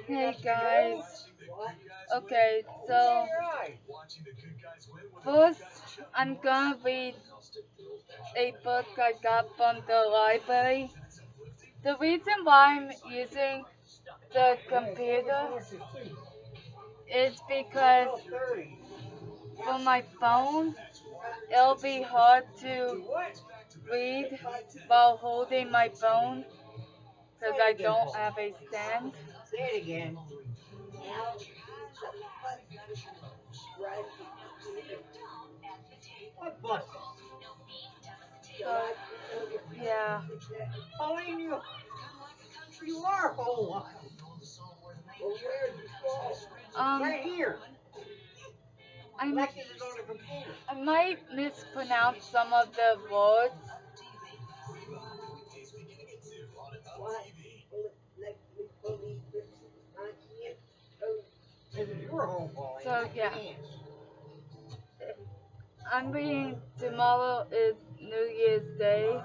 Hey guys. Okay, so first I'm gonna read a book I got from the library. The reason why I'm using the computer is because for my phone it'll be hard to read while holding my phone because I don't have a stand. Say it again. What buses? So yeah. Pauline, you are home. Um Right here. I'm, Lexus is on the computer. I might mispronounce some of the words. This is your home, Pauline. So Not yeah. Dan's. I'm reading tomorrow is New Year's Day.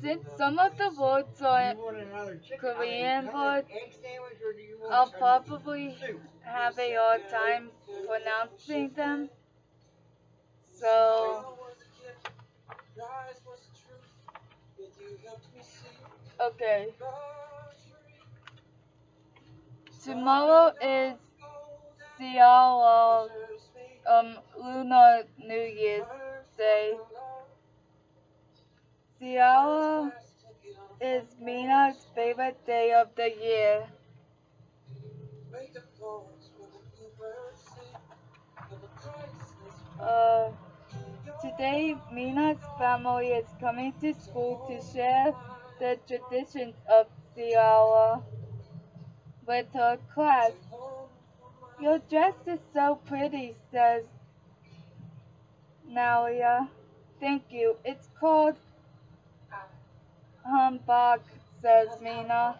Since some of the words Do are you want another Korean another words, egg sandwich, or do you want I'll some probably soup? have a hard time pronouncing them. So, okay. Tomorrow is Seoul, Lunar New Year's Day. Seoul is Mina's favorite day of the year. Uh, Today, Mina's family is coming to school to share the traditions of Seoul with her class. Your dress is so pretty, says Nalia. Thank you. It's called hanbok, says Mina.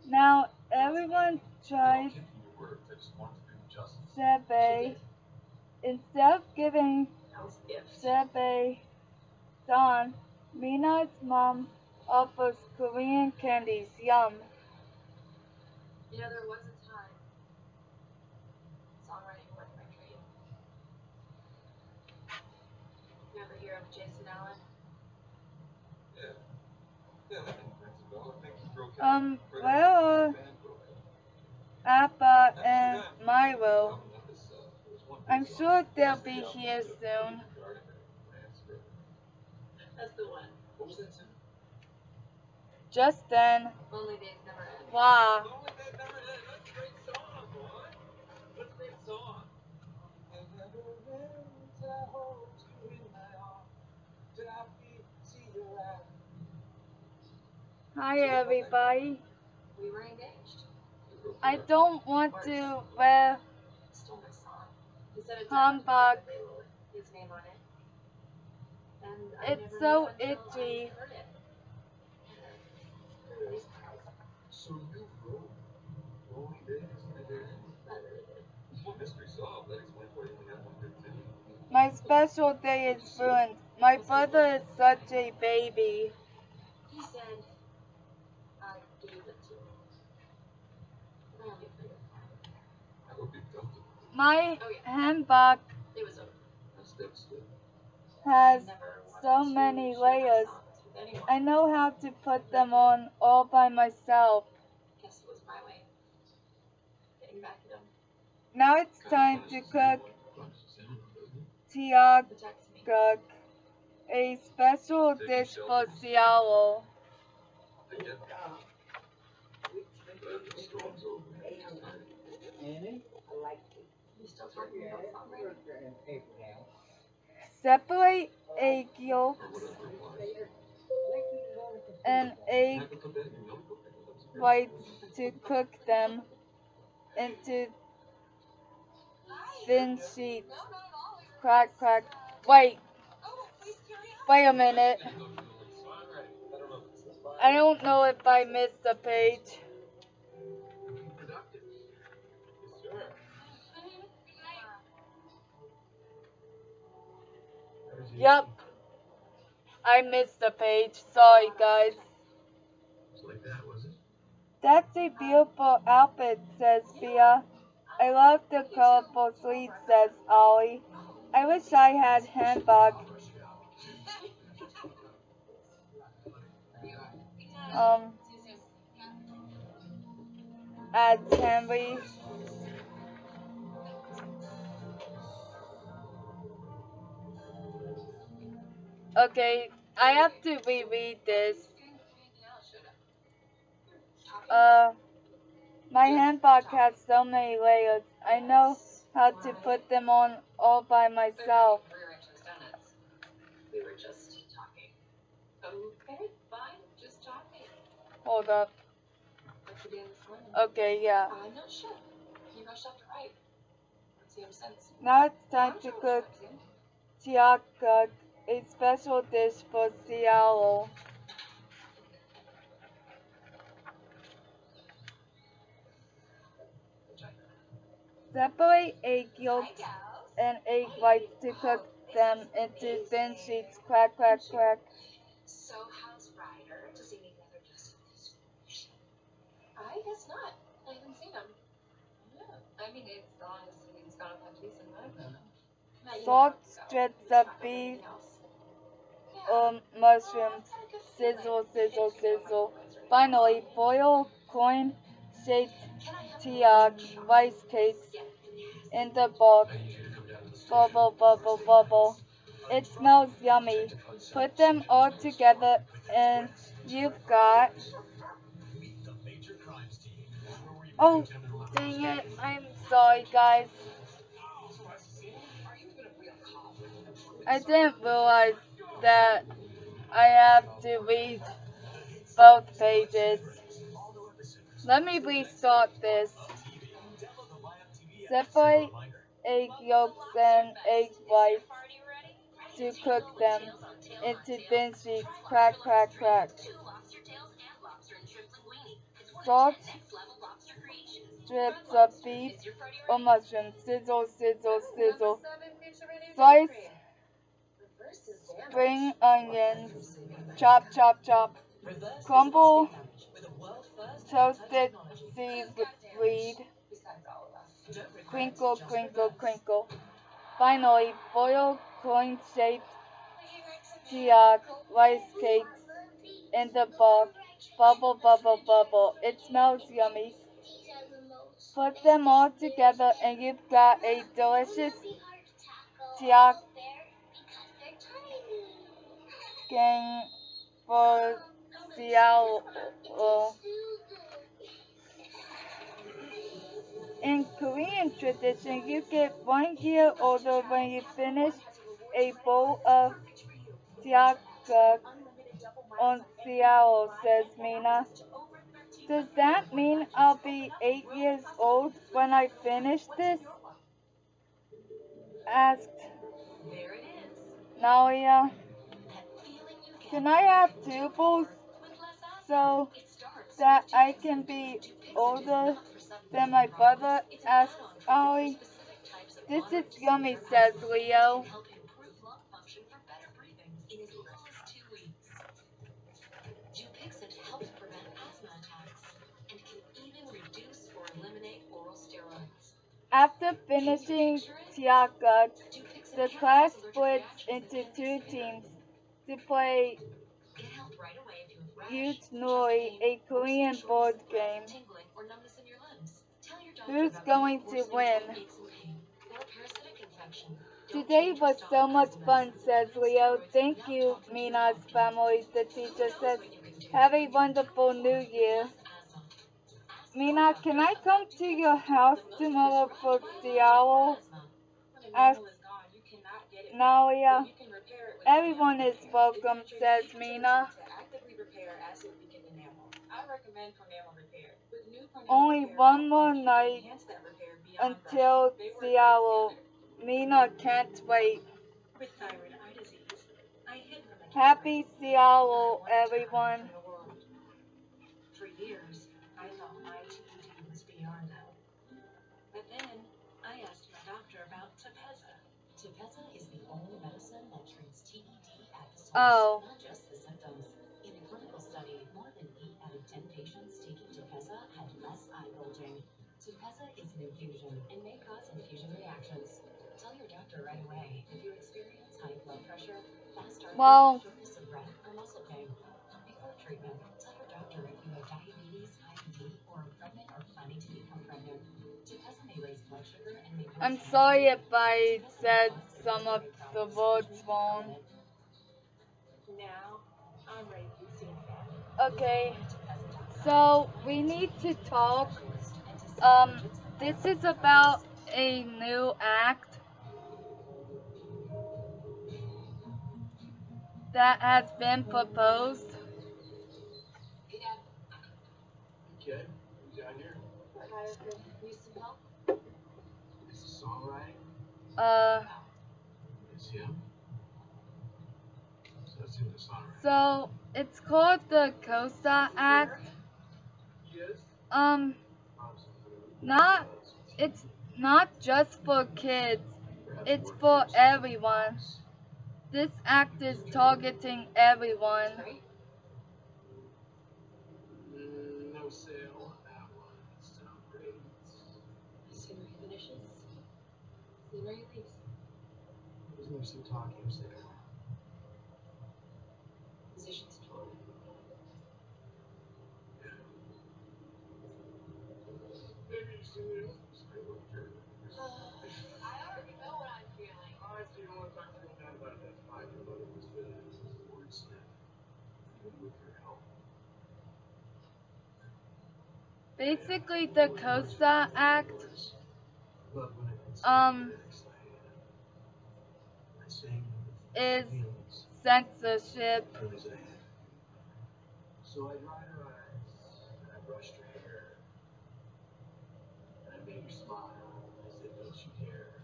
Now everyone tries sebe. Instead of giving sebe Don, Mina's mom offers Korean candies. Yum. Where are Appa and Milo? I'm sure they'll be here soon. Just then, wow. Hi everybody. I don't want to wear hanbok. It's so itchy. My special day is ruined. My brother is such a baby. My hanbok has so many layers. I know how to put them on all by myself. Now it's time to cook tiaguk, a special dish for Seattle. Separate egg yolks and egg whites to cook them into thin sheets. Crack, crack. Wait a minute. I don't know if I missed a page. Yup, I missed the page. Sorry, guys. That's a beautiful outfit, says Bea. I love the colorful sleeves, says Ollie. I wish I had handbag. Um, adds Henry. Okay, I have to reread this. Uh, my handbag has so many layers. I know how to put them on all by myself. Hold up. Okay, yeah. Now it's time to cook tiakak, a special dish for Seattle. Separate egg yolks and egg whites to cook them into thin sheets. Crack, crack, crack. Salt strips of beef or mushrooms. Sizzle, sizzle, sizzle. Finally, boil coin-shaped tiak rice cakes in the bowl. Bubble, bubble, bubble. It smells yummy. Put them all together and you've got... Oh, dang it. I'm sorry, guys. I didn't realize that I have to read both pages. Let me restart this. Separate egg yolks and egg whites to cook them into thin sheets. Crack, crack, crack. Salt strips of beef or mushroom. Sizzle, sizzle, sizzle. Slice spring onions. Chop, chop, chop. Crumble toasted seaweed. Crinkle, crinkle, crinkle. Finally, boil coin-shaped tiak rice cakes in the bowl. Bubble, bubble, bubble. It smells yummy. Put them all together and you've got a delicious tiak gang for Seattle. In Korean tradition, you get 1 year older when you finish a bowl of tiakuk on Seattle, says Mina. Does that mean I'll be 8 years old when I finish this? Asked Nalia. Can I have two bowls so that I can be older than my brother? Asked Ollie. This is yummy, says Leo. After finishing tiakuk, the class splits into two teams to play Nui, a Korean board game. Who's going to win? Today was so much fun, says Leo. Thank you, Mina's family, the teacher says. Have a wonderful New Year. Mina, can I come to your house tomorrow for the owl? Asked Nalia. Everyone is welcome, says Mina. Only one more night until the owl. Mina can't wait. Happy Seattle, everyone. Oh. Well, I'm sorry if I said some of the words wrong. Okay, so we need to talk. Um, this is about a new act that has been proposed. Kid, who's down here? It's a songwriting. Uh, It's him. So that's him, the songwriting. so it's called the COSA Act. Yes. Um, not, it's not just for kids, it's for everyone. This act is targeting everyone. No sale on that one. It's not great. Sooner he finishes, sooner he leaves. Isn't there some talk he was like, musicians tour? Yeah. Maybe you see me else. I look good. I already know what I'm feeling. I see you want to talk to me about that fight your mother was with. Wordsmith. Even with your help. Basically, the COSA Act, But when it I sang is feelings. censorship. Feelings I had. So I dried her eyes, and I brushed her hair, and I made her smile. I said, don't you dare.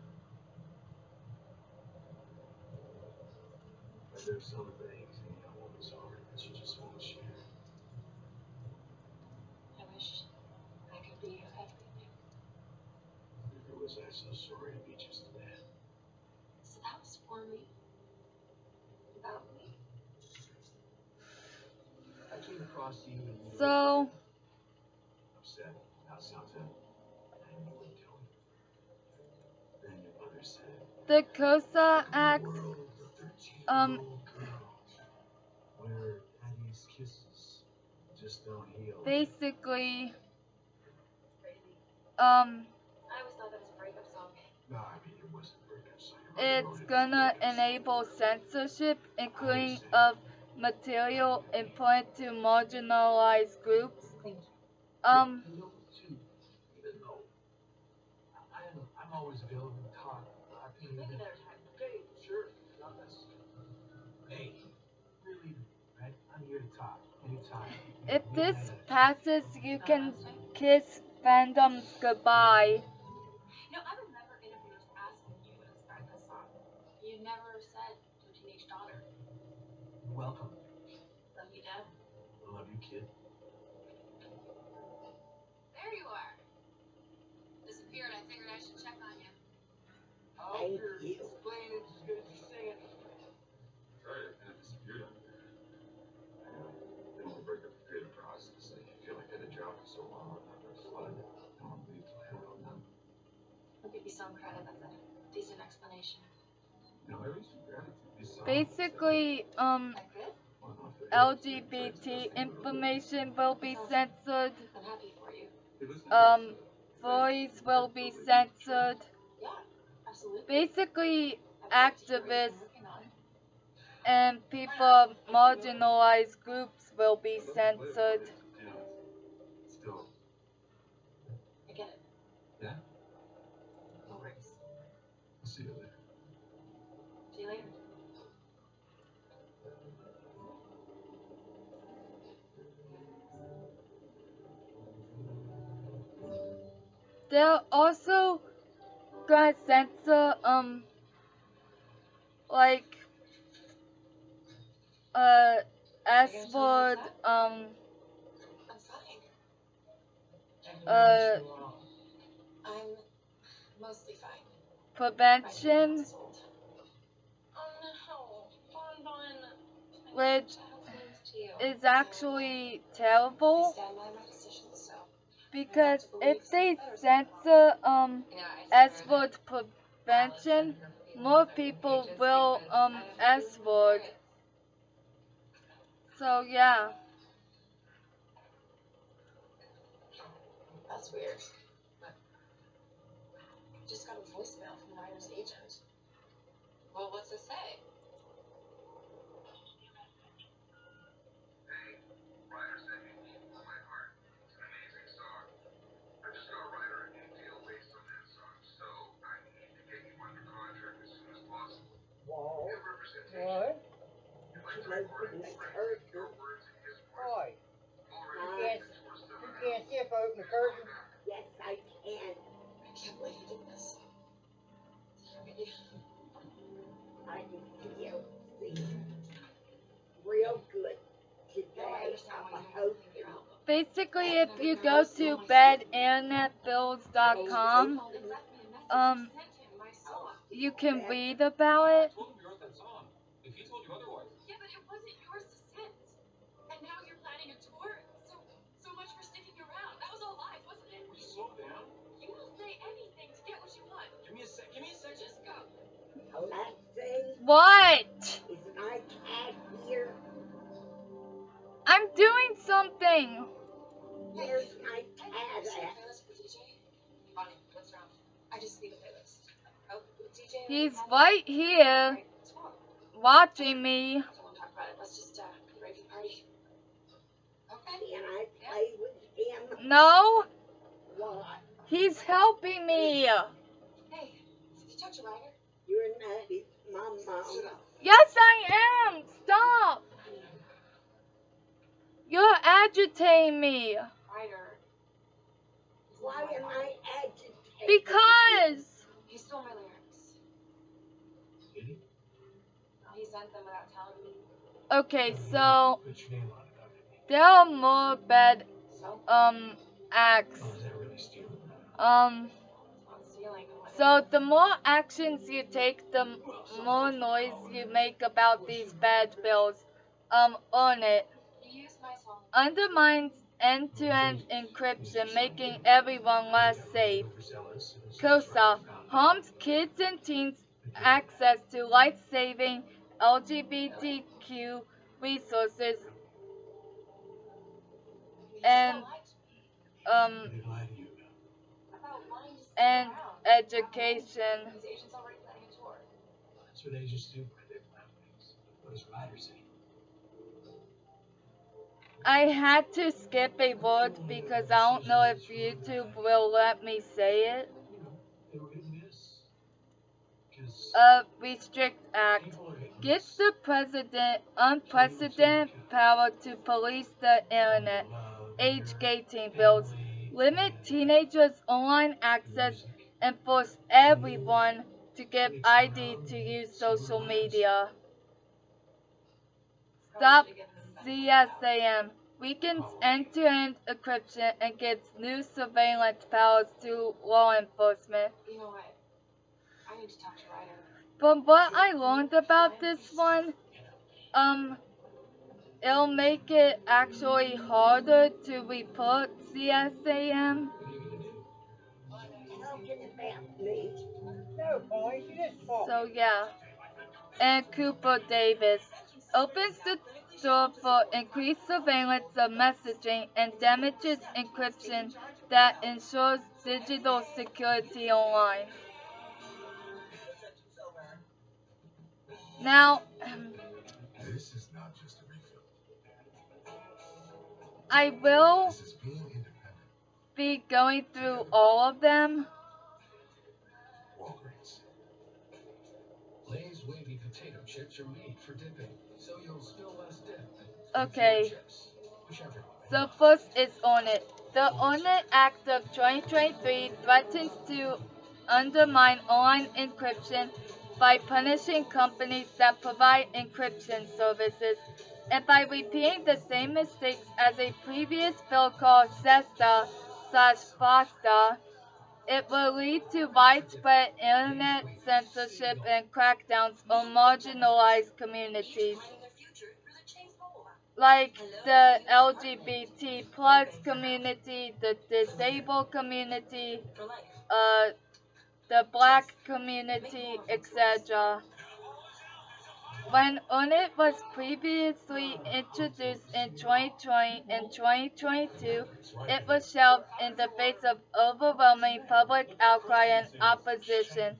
But there's some things in a woman's heart that she just won't share. I wish I could be your everything. Never was I so sorry to be just that. So that was for me. About me. I came across you and you So, were upset about something. And you wouldn't tell me. Then your mother said, the COSA Act, world of 13-year-old girl, where daddy's kisses just don't heal. basically, I always thought that was a breakup song. No, I mean, it wasn't a breakup song. it's gonna enable censorship, including of material important to marginalized groups. You know, too, even though I'm always available to talk. Maybe another time. Okay, sure. Not this. Hey, really, right? I'm here to talk anytime. If this passes, you can kiss fandoms goodbye. You know, I remember interviewers asking you to start this song. You never said your teenage daughter. Welcome. Love you, Dad. I love you, kid. There you are. Disappeared. I figured I should check on you. Oh, you're explaining as good as you're saying. Sorry, I kind of disappeared on there. I didn't want to break up the creative process. I feel like I had a job for so long. I'm not very flooded. I don't want to leave till I have it all done. I'll give you some credit. That's a decent explanation. No, every gratitude. Basically, LGBT information will be censored. I'm happy for you. Voice will be censored. Yeah, absolutely. Basically, activists and people of marginalized groups will be censored. Still. I get it. Yeah? No worries. I'll see you later. See you later. They're also gonna censor like S-word I'm fine. uh I'm mostly fine. My 2 prevention. months old. which is actually terrible because if they censor S-word prevention, more people will S-word. So yeah. That's weird. But just got a voicemail from Ryder's agent. Well, what's it say? Hey, Ryder sent me Deep for My Heart. It's an amazing song. I just got Ryder a new deal based on that song, so I need to get you under contract as soon as possible. Whoa. Good representation. What? You'd like to record it straight with your words and his voice. Boy, Already you can't see if I open the curtain. Yes, I can. I can't believe you did this. I can feel real good today. I hope you. Basically, if you go to badinternetbills.com, you can read about it. If he told you otherwise. Yeah, but it wasn't yours to send. And now you're planning a tour? So much for sticking around. That was all lies, wasn't it? Will you slow down? You will say anything to get what you want. Give me a sec. Just go. Alexei, What? is my cat here? I'm doing something. Where's my cat at? Playlist for DJ? Bonnie, what's wrong? I just need a playlist. Oh, DJ. He's right here What's wrong? watching me. I don't want to talk about it. Let's just be ready for the party. Okay. Can I play with him? No, What? he's helping me. Hey, did you talk to Ryder? You're not his mama. Yes, I am. Stop. You're agitating me. Ryder. Why am I agitated? Because. He stole my lyrics. He sent them without telling me. Okay, so there are more bad So? acts. Not stealing. So the more actions you take, the more noise you make about these bad bills. On it. You used my song. Undermines end-to-end encryption, making everyone less safe. COSA harms kids and teens' access to life-saving LGBTQ resources and um About wanting to stick and around. education. His agent's already planning a tour. That's what agents do when they plan things. What does Ryder say? I had to skip a word because I don't know if YouTube will let me say it. They were hitting this. Restrict Act gives the president unprecedented power to police the internet. Age 18 bills limit teenagers' online access and force everyone to get ID to use social media. Stop CSAM weakens end-to-end encryption and gives new surveillance powers to law enforcement. You know what? I need to talk to Ryder. From what I learned about this one, it'll make it actually harder to report CSAM. Talking about me. No, boy, you just talk. So yeah. And Cooper Davis opens the door for increased surveillance of messaging and damages encryption that ensures digital security online. Now, This is not just a refill. I will This is being independent. be going through all of them. Walgreens. Lay's wavy potato chips are made for dipping, so you'll spill less dip. Okay, Chips. Whichever. so first is On It. The On It Act of 2023 threatens to undermine online encryption by punishing companies that provide encryption services and by repeating the same mistakes as a previous bill called SESTA/FOSTA. It will lead to widespread internet censorship and crackdowns on marginalized communities. like the LGBT plus community, the disabled community, uh, the black community, etc. When UNIT was previously introduced in 2020 and 2022, it was shelved in the face of overwhelming public outcry and opposition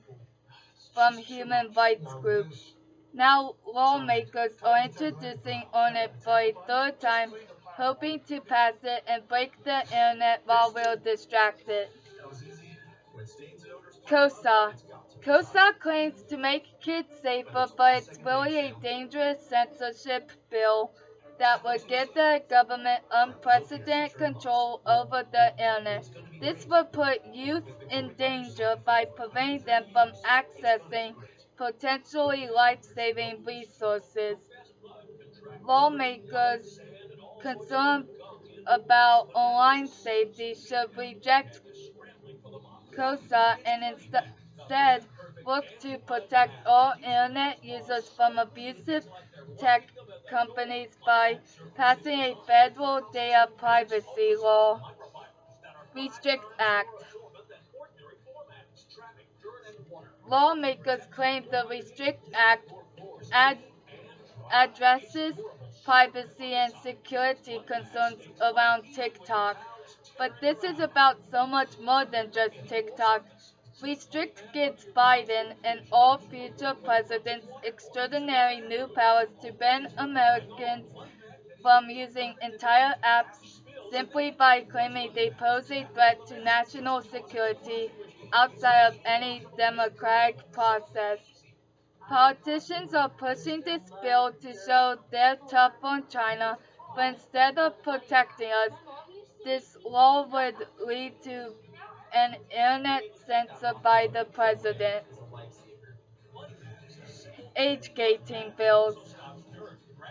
from human rights groups. Now lawmakers are introducing UNIT for a third time, hoping to pass it and break the internet while we're distracted. COSA. COSA claims to make kids safer, but it's really a dangerous censorship bill that would give the government unprecedented control over the internet. This would put youth in danger by preventing them from accessing potentially life-saving resources. Lawmakers concerned about online safety should reject COSA and instead work to protect all internet users from abusive tech companies by passing a federal data privacy law. Restrict Act. Lawmakers claim the Restrict Act ad- addresses privacy and security concerns around TikTok. But this is about so much more than just TikTok. Restrict gives Biden and all future presidents extraordinary new powers to ban Americans from using entire apps simply by claiming they pose a threat to national security outside of any democratic process. Politicians are pushing this bill to show they're tough on China, but instead of protecting us, this law would lead to an internet censor by the president. Age gating bills.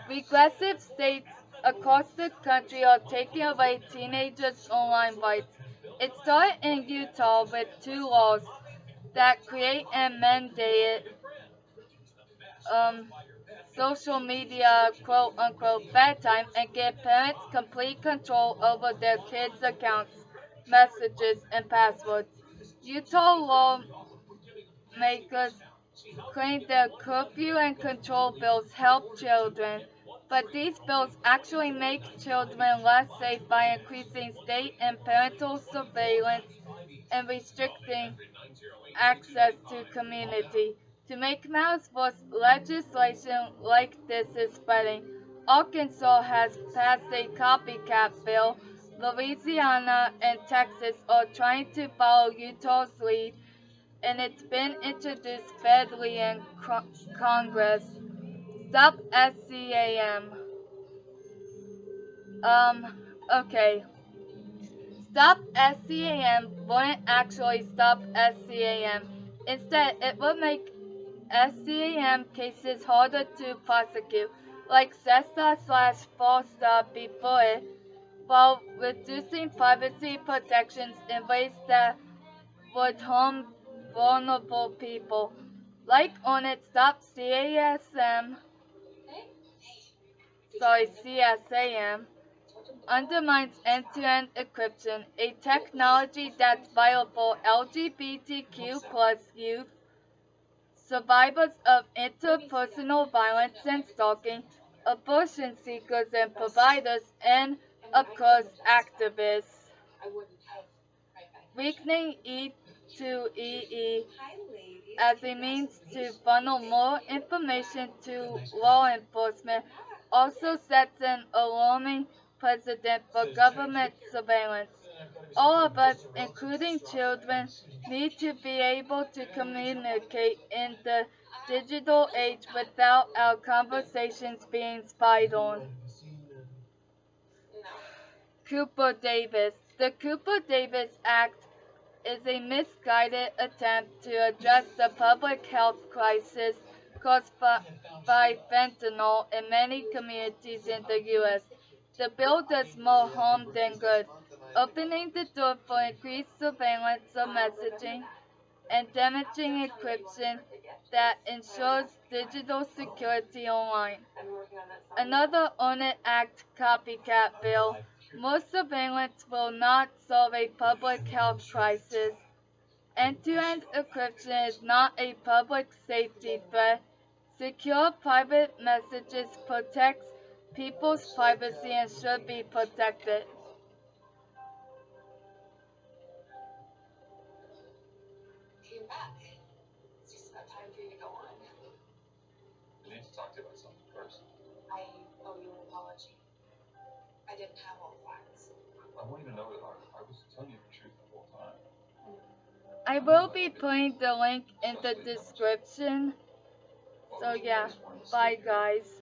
Regressive states across the country are taking away teenagers' online rights. It started in Utah with two laws that create and mandate um, social media quote unquote bedtime and give parents complete control over their kids' accounts, messages, and passwords. Utah lawmakers claim their curfew and control bills help children, but these bills actually make children less safe by increasing state and parental surveillance and restricting access to community. To make matters worse, legislation like this is spreading. Arkansas has passed a copycat bill. Louisiana and Texas are trying to follow Utah's lead, and it's been introduced federally in Congress. Stop SCAM. Okay. Stop SCAM won't actually stop SCAM. Instead, it will make SCAM cases harder to prosecute, like SESTA/FOSTA before it, while reducing privacy protections in ways that would harm vulnerable people. Like on it, Stop CSAM undermines end-to-end encryption, a technology that's vital for LGBTQ plus youth, survivors of interpersonal violence and stalking, abortion seekers and providers, and, of course, activists. Weakening E2EE as a means to funnel more information to law enforcement also sets an alarming precedent for government surveillance. All of us, including children, need to be able to communicate in the digital age without our conversations being spied on. Cooper Davis. The Cooper Davis Act is a misguided attempt to address the public health crisis caused by fentanyl in many communities in the U.S. The bill does more harm than good, opening the door for increased surveillance of messaging and damaging encryption that ensures digital security online. Another Own It Act copycat bill. Most surveillance will not solve a public health crisis. End-to-end encryption is not a public safety threat. Secure private messages protects people's privacy and should be protected. Came back. It's just about time for you to go on. I need to talk to you about something first. I owe you an apology. I didn't have all the facts. I want you to know that I was telling you the truth the whole time. I will be putting the link in the description. So yeah, bye guys.